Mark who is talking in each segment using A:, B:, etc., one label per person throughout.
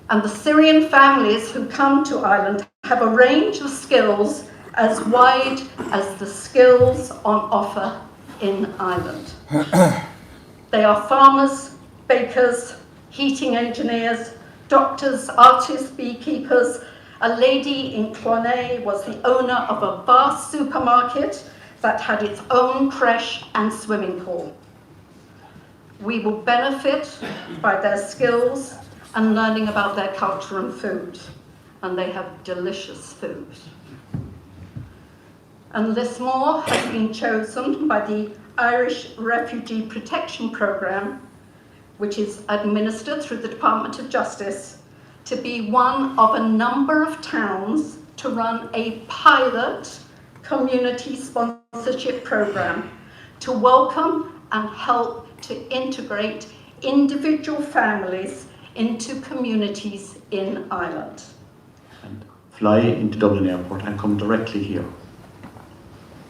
A: And the Syrian families who come to Ireland have a range of skills as wide as the skills on offer in Ireland. They are farmers, bakers, heating engineers, doctors, artists, beekeepers. A lady in Clonay was the owner of a vast supermarket that had its own creche and swimming pool. We will benefit by their skills and learning about their culture and food. And they have delicious food. And Lismore has been chosen by the Irish Refugee Protection Programme, which is administered through the Department of Justice, to be one of a number of towns to run a pilot community sponsorship programme to welcome and help to integrate individual families into communities in Ireland.
B: And fly into Dublin Airport and come directly here.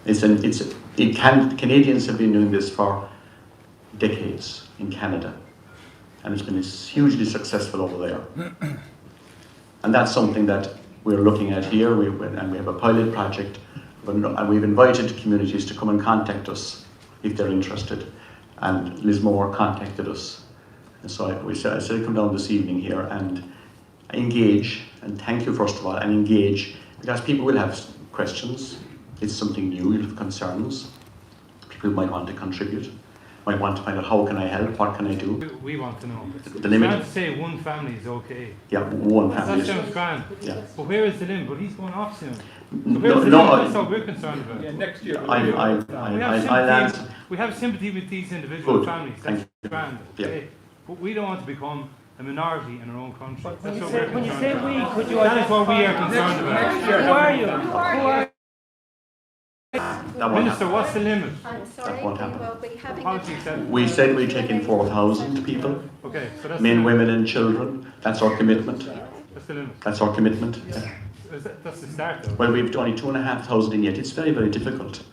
B: Canadians have been doing this for decades in Canada, and it's been hugely successful over there. And that's something that we're looking at here, and we have a pilot project, and we've invited communities to come and contact us if they're interested. And Lismore contacted us. And so I said come down this evening here and engage, and thank you first of all, and engage, because people will have questions. It's something new, you'll have concerns. People might want to contribute, might want to find out how can I help, what can I do.
C: We want to know.
B: The limit.
C: It's to say one family is okay.
B: Yeah, one family.
C: That sounds grand.
B: Yeah.
C: But where is the limit? But he's going off soon. So that's what we're concerned about.
D: Yeah, next year.
C: We have sympathy with these individual
B: Good.
C: families.
B: Thank
C: That's
B: you.
C: grand. Okay.
B: Yeah.
C: But we don't want to become a minority in our own country.
E: When you say we, could you
C: that is what we are concerned about.
E: Who are you? Who are you?
C: Minister, what's the limit?
A: I'm sorry,
B: That won't
A: we
B: happen.
A: will be having
C: Policy accepted.
B: We said we'd take in 4,000 people,
C: Okay, so that's
B: men,
C: the,
B: women and children. That's our commitment.
C: that's the limit.
B: That's our commitment.
C: That's the start though.
B: Well, we've only 2,500 in yet. It's very, very difficult.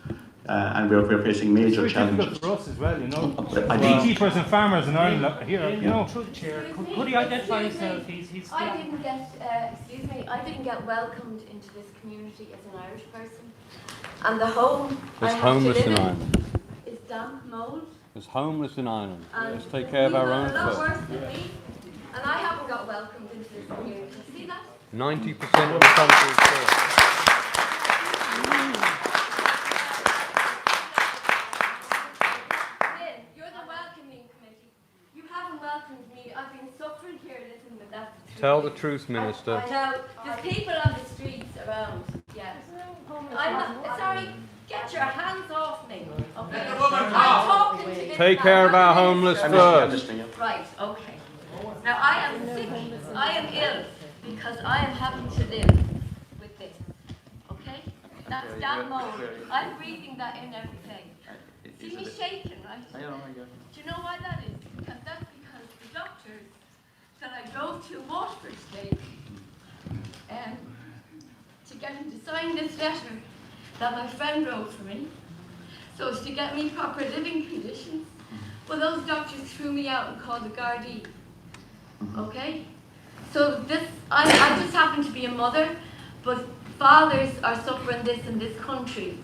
B: And we're facing major
C: It's very
B: challenges.
C: difficult for us as well, you know.
B: I think-
C: Beekeepers and farmers in Ireland here, you know.
E: Through the chair, could he identify himself? He's
F: I didn't get, excuse me, I didn't get welcomed into this community as an Irish person. And the home I
G: There's
F: have
G: homeless
F: to
G: in
F: live
G: Ireland.
F: in is damp mould.
G: There's homeless in Ireland.
F: And
G: Let's take care of our own
F: you've got a lot
G: first.
F: worse than me. And I haven't got welcomed into this community. See that?
G: 90% of the country is poor.
F: Lynn, you're the welcoming committee. You haven't welcomed me. I've been suffering here living with that.
G: Tell the truth, Minister.
F: I know. There's people on the streets around. Yes. I'm not, sorry, get your hands off me. Okay. I'm talking to this
G: Take
F: man.
G: care of our homeless first.
F: Right, okay. Now I am sick, I am ill, because I am having to live with this. Okay? That's that mold. I'm breathing that in every day. See me shaking, right? Do you know why that is? Because that's because the doctors that I drove to Waterford today to get him to sign this letter that my friend wrote for me, so as to get me proper living conditions. Well, those doctors threw me out and called the Gardaí. Okay? So this, I just happen to be a mother, but fathers are suffering this in this country.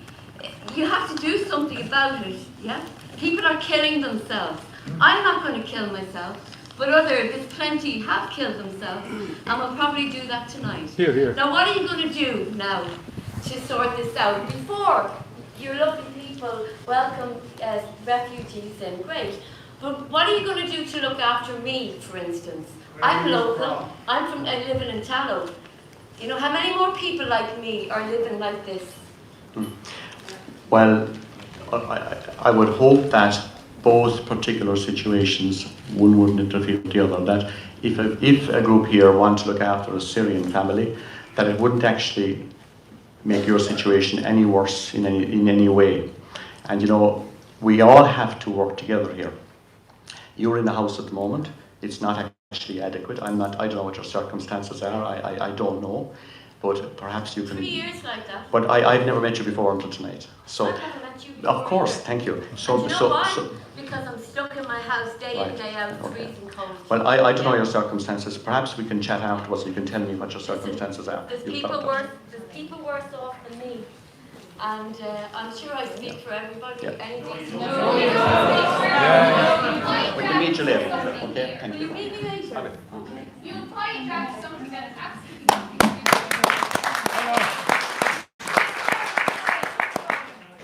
F: You have to do something about it, yeah? People are killing themselves. I'm not going to kill myself, but there's plenty have killed themselves, and will probably do that tonight.
C: Here, here.
F: Now what are you going to do now to sort this out? Before, you're lovely people, welcome refugees in, great. But what are you going to do to look after me, for instance? I'm local, I'm living in Tallow. You know, how many more people like me are living like this?
B: Well, I would hope that both particular situations, one wouldn't interfere with the other. That if a group here want to look after a Syrian family, that it wouldn't actually make your situation any worse in any way. And you know, we all have to work together here. You're in the house at the moment. It's not actually adequate. I don't know what your circumstances are. I don't know. But perhaps you can...
F: 3 years like that.
B: But I've never met you before until tonight. So,
F: I've never met you before
B: of course,
F: either.
B: thank you.
F: And you know why? Because I'm stuck in in my house day in,
B: Right.
F: day out,
B: Okay.
F: freezing cold.
B: Well, I don't know your circumstances. Perhaps we can chat afterwards and you can tell me what your circumstances are.
F: There's
B: You've
F: people
B: got
F: worse. There's people worse off than me, and I'm sure I speak for everybody.
B: Yeah.
F: Any decent
B: We can meet you later. Okay, thank
F: Will you
B: you.
F: meet me later?
B: Okay.
D: You apply a draft to something that is absolutely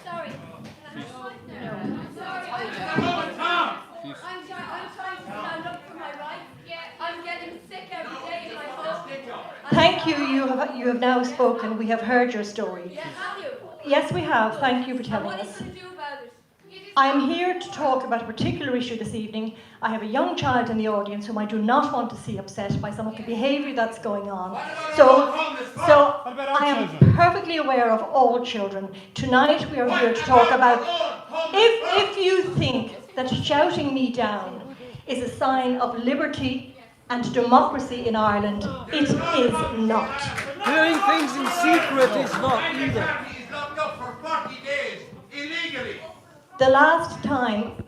F: Sorry. I'm trying to stand up for my rights. I'm getting sick every day in my home.
H: Thank you. You have now spoken. We have heard your story.
F: Yeah, have you?
H: Yes, we have. Thank you for
F: And
H: telling
F: what are you
H: us.
F: going to do about it?
H: I'm here to talk about a particular issue this evening. I have a young child in the audience whom I do not want to see upset by some of the behaviour that's going on. So I am perfectly aware of all children. Tonight we are here to talk about, if you think that shouting me down is a sign of liberty and democracy in Ireland, it is not.
I: Doing things in secret is not either.
J: He's locked up for 40 days, illegally.
H: The last time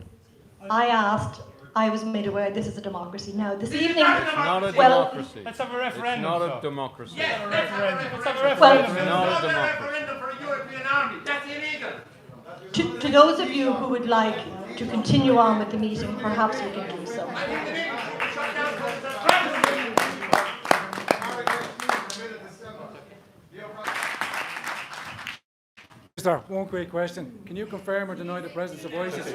H: I asked, I was made aware this is a democracy. Now, this evening,
G: It's not a
H: well,
G: democracy.
C: Let's have a
G: It's
C: referendum.
G: not
C: so.
G: a democracy.
J: Yes,
C: Let's have a referendum.
H: Well-
G: It's not a
J: There's no
G: democracy.
J: referendum for a European army. That's illegal.
H: to those of you who would like to continue on with the meeting, perhaps we can do so.
J: Shut down the
I: Sir, one quick question. Can you confirm or deny the presence of ISIS?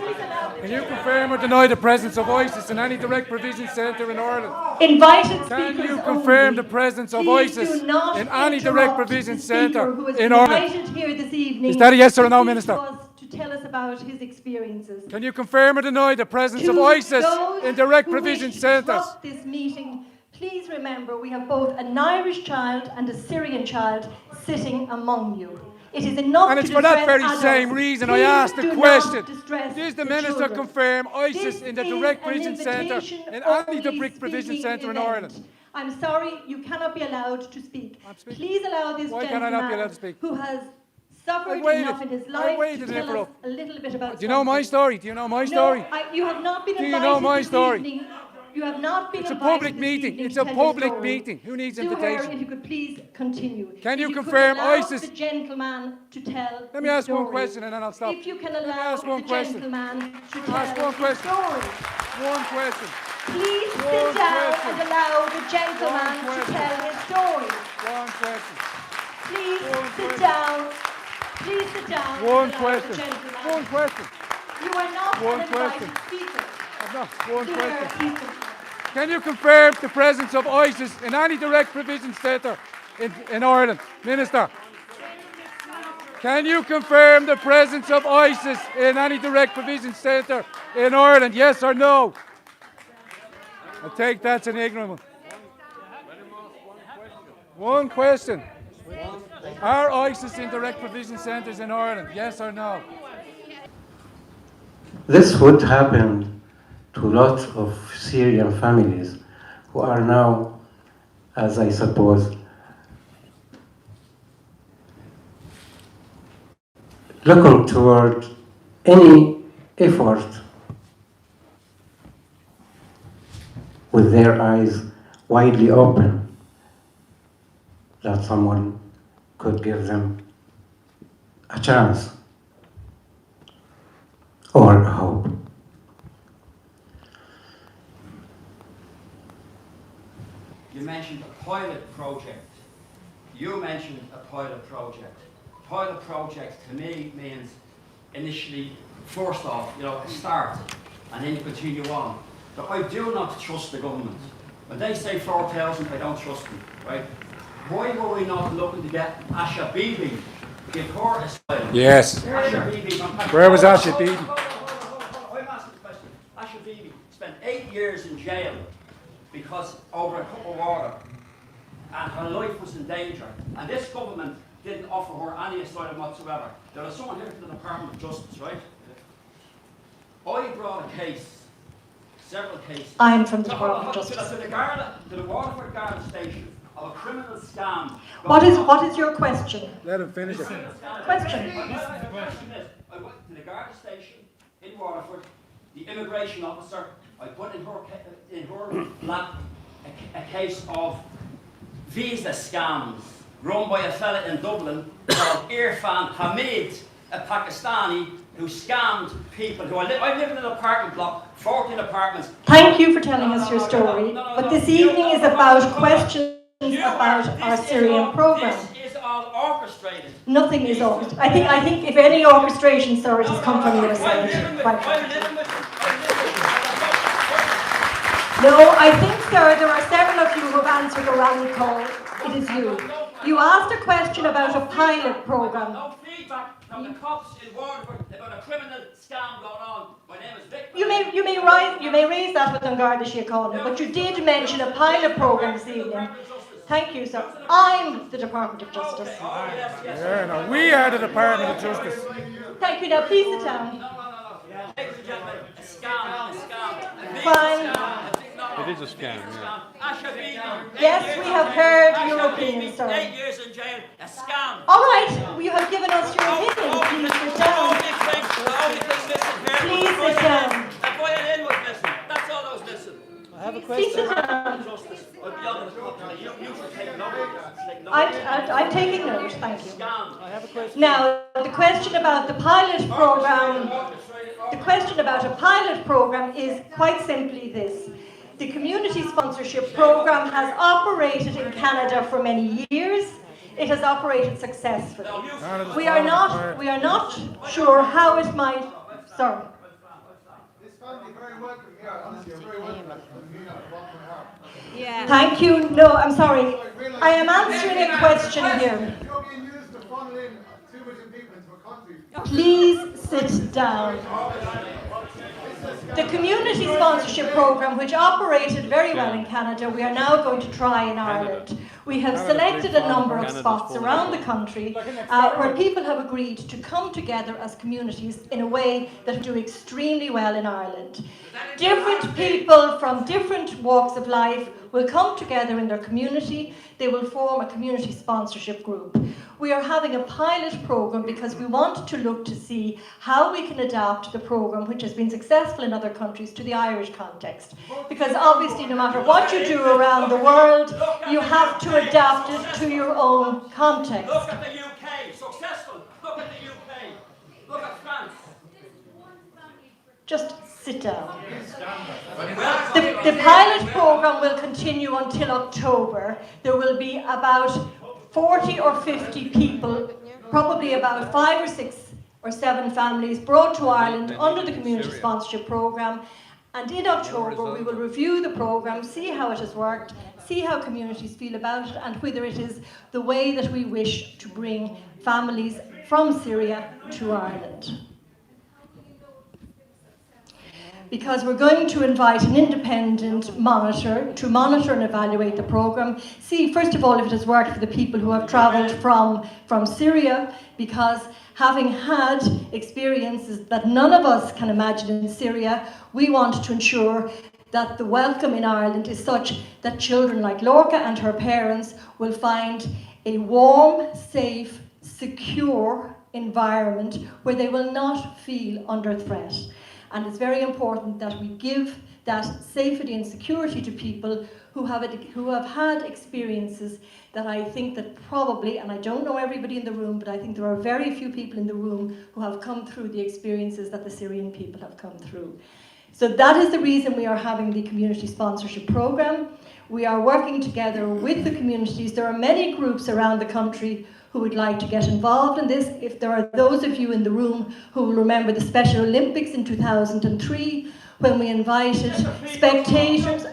I: Can you confirm or deny the presence of ISIS in any direct provision centre in Ireland?
H: Invited speakers
I: Can you confirm
H: only.
I: the presence of
H: Please
I: ISIS
H: do not
I: in any direct
H: interrupt
I: provision
H: the speaker
I: centre
H: who is
I: in Ireland?
H: invited here this evening.
I: Is that a yes or a no,
H: to speak
I: Minister?
H: to us, to tell us about his experiences.
I: Can you confirm or deny the presence
H: To
I: of ISIS
H: those
I: in direct
H: who
I: provision
H: wish to
I: centres?
H: disrupt this meeting, please remember we have both an Irish child and a Syrian child sitting among you. It is enough
I: And it's
H: to
I: for that
H: distress
I: very
H: adults.
I: same reason I
H: Please
I: asked the
H: do not
I: question.
H: distress
I: Does the
H: the
I: Minister
H: children.
I: confirm ISIS
H: This
I: in the
H: is
I: direct
H: an
I: provision centre
H: invitation
I: in any
H: only
I: direct provision
H: speaking
I: centre in
H: event.
I: Ireland?
H: I'm sorry, you cannot be allowed to speak.
I: I'm speaking.
H: Please allow this
I: Why can I not be allowed to
H: gentleman
I: speak?
H: who has suffered
I: I've waited.
H: enough in his
I: I've
H: life
I: waited
H: to
I: an
H: tell us
I: interrupt.
H: a little bit about
I: Do you know my
H: something.
I: story? Do you know my story?
H: No, you have not been
I: Do you
H: invited
I: know my
H: this
I: story?
H: evening. You have not been
I: It's a
H: invited
I: public
H: this
I: meeting.
H: evening
I: It's
H: to
I: a
H: tell your
I: public
H: story.
I: meeting. Who needs
H: Sue Hare,
I: invitation?
H: if you could please continue.
I: Can you
H: If
I: confirm
H: could allow
I: ISIS?
H: the gentleman to tell
I: Let me
H: his
I: ask one
H: story.
I: question and then I'll stop.
H: If you can
I: Let me
H: allow
I: ask one
H: the
I: question.
H: gentleman to
I: Ask
H: tell
I: one
H: his
I: question.
H: story.
I: One question.
H: Please
I: One
H: sit down
I: question.
H: and allow the gentleman
I: One
H: to
I: question.
H: tell his story.
I: One question.
H: Please
I: One
H: sit
I: question.
H: down. Please sit down. and
I: One
H: allow
I: question.
H: The gentleman.
I: One question.
H: You are not
I: One
H: an invited
I: question.
H: speaker.
I: No, one
H: Sue Hare,
I: question.
H: please continue.
I: Can you confirm the presence of ISIS in any direct provision centre in Ireland? Minister. Can you confirm the presence of ISIS in any direct provision centre in Ireland? Yes or no? I take that's an ignorant one. One question. Are ISIS in direct provision centres in Ireland? Yes or no?
K: This would happen to lots of Syrian families who are now, as I suppose, looking toward any effort with their eyes widely open that someone could give them a chance or a hope.
L: You mentioned a pilot project. You mentioned a pilot project. Pilot project to me means initially, first off, a start, and then you continue on. But I do not trust the government. When they say 4,000, I don't trust them, right? Why were we not looking to get Asha Bibi, give her asylum?
I: Yes.
L: Asha Bibi.
I: Where was Asha Bibi?
L: I'm asking the question. Asha Bibi spent 8 years in jail because over a cup of water, and her life was in danger. And this government didn't offer her any asylum whatsoever. There was someone here from the Department of Justice, right? I brought a case, several cases.
H: I'm from the Department of Justice.
L: To the Waterford Garda station of a criminal scam.
H: What is your question?
I: Let him finish it.
H: Question.
L: I went to the Garda station in Waterford. the immigration officer, I put in her lap a case of visa scams run by a fella in Dublin called Irfan Hamid, a Pakistani who scammed people who I live in an apartment block, 14 apartments.
H: Thank you for telling us your story, but this evening is about questions about our Syrian program.
L: This is all orchestrated.
H: Nothing is orchestrated. I think if any orchestration, sir, it has come from your side. Quite frankly. No, I think, sir, there are several of you who have answered a rally call. It is you. You asked a question about a pilot program.
L: No feedback from the cops in Waterford about a criminal scam going on. My name is Vic.
H: You may raise that with an Garda Síochána, but you did mention a pilot program this evening. Thank you, sir. I'm the Department of Justice.
I: Yeah, no, we are the Department of Justice.
H: Thank you. Now, please sit down.
L: Ladies and gentlemen, a scam.
H: Fine.
G: It is a scam, yeah.
H: Yes, we have heard your opinion, sir.
L: 8 years in jail, a scam.
H: All right, you have given us your opinion. Please sit down. Please sit down.
L: A violin was missing. That's all that was missing.
E: I have a
H: Please sit
E: question.
H: down.
L: You should take note.
H: I'm taking note, thank you.
E: I have a question.
H: Now, the question about the pilot program, the question about a pilot program is quite simply this. The community sponsorship program has operated in Canada for many years. It has operated successfully. We are not sure how it might. Sorry.
M: Yeah.
H: Thank you. No, I'm sorry. I am answering a question here. Please sit down. The community sponsorship program, which operated very well in Canada, we are now going to try in Ireland. We have selected a number of spots around the country where people have agreed to come together as communities in a way that do extremely well in Ireland. Different people from different walks of life will come together in their community. They will form a community sponsorship group. We are having a pilot program because we want to look to see how we can adapt the program, which has been successful in other countries, to the Irish context. Because obviously, no matter what you do around the world, you have to adapt it to your own context.
L: Look at the UK, successful. Look at the UK. Look at France.
H: Just sit down. The pilot program will continue until October. There will be about 40 or 50 people, probably about 5 or 6 or 7 families brought to Ireland under the community sponsorship program. And in October, we will review the program, see how it has worked, see how communities feel about it, and whether it is the way that we wish to bring families from Syria to Ireland. Because we're going to invite an independent monitor to monitor and evaluate the program. See, first of all, if it has worked for the people who have travelled from Syria, because having had experiences that none of us can imagine in Syria, we want to ensure that the welcome in Ireland is such that children like Lorca and her parents will find a warm, safe, secure environment where they will not feel under threat. And it's very important that we give that safety and security to people who have had experiences that I think that probably, and I don't know everybody in the room, but I think there are very few people in the room who have come through the experiences that the Syrian people have come through. So that is the reason we are having the community sponsorship program. We are working together with the communities. There are many groups around the country who would like to get involved in this. If there are those of you in the room who will remember the Special Olympics in 2003, when we invited spectators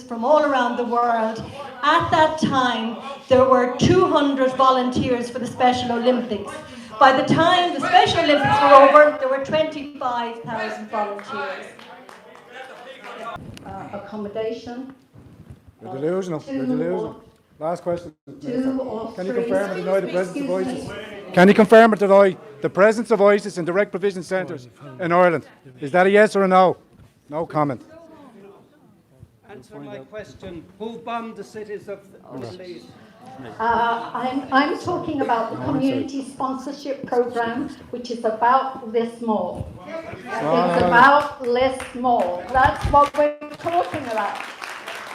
H: from all around the world. At that time, there were 200 volunteers for the Special Olympics. By the time the Special Olympics were over, there were 25,000 volunteers.
A: Accommodation.
I: You're delusional. You're delusional. Last question. Can you confirm or deny the presence of ISIS? Can you confirm or deny the presence of ISIS in direct provision centres in Ireland? Is that a yes or a no? No comment.
E: Answer my question. Who bombed the cities of the Middle East?
A: I'm talking about the community sponsorship program, which is about less more. It's about less more. That's what we're talking about.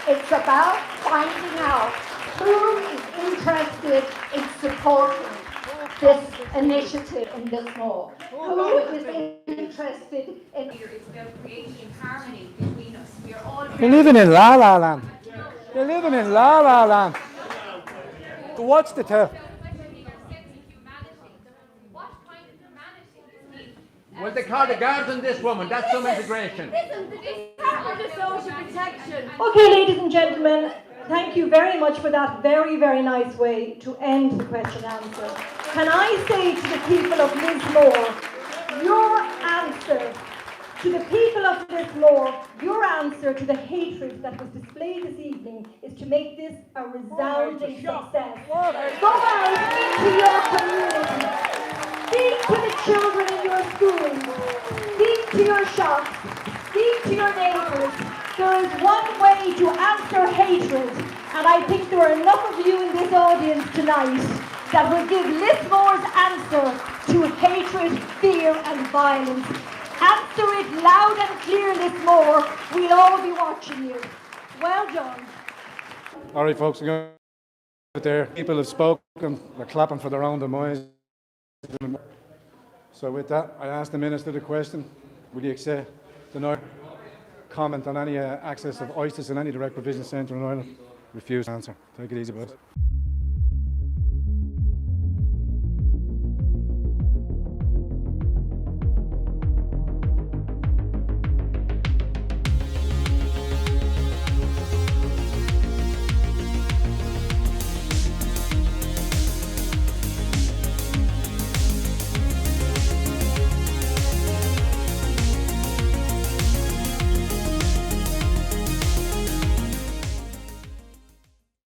A: It's about finding out who is interested in supporting this initiative in this more. Who is interested in...
D: It's about creating harmony between us. We are all...
I: You're living in La La Land. You're living in La La Land. What's the tell?
J: Well, they call the guards on this woman. That's some integration.
F: Listen, the Department of Social Protection.
H: Okay, ladies and gentlemen, thank you very much for that very, very nice way to end the question and answer. Can I say to the people of Lismore, your answer to the people of Lismore, your answer to the hatred that was displayed this evening is to make this a resounding success. Go out into your community. Speak to the children in your schools. Speak to your shops. Speak to your neighbours. There is one way to answer hatred, and I think there are enough of you in this audience tonight that will give Lismore's answer to hatred, fear and violence. Answer it loud and clear, Lismore. We'll all be watching you. Well done.
I: All right, folks, we're going to there. People have spoken. They're clapping for their own demise. So with that, I ask the Minister the question. Will you accept, deny, comment on any access of ISIS in any direct provision centre in Ireland? Refuse to answer. Take it easy, boys.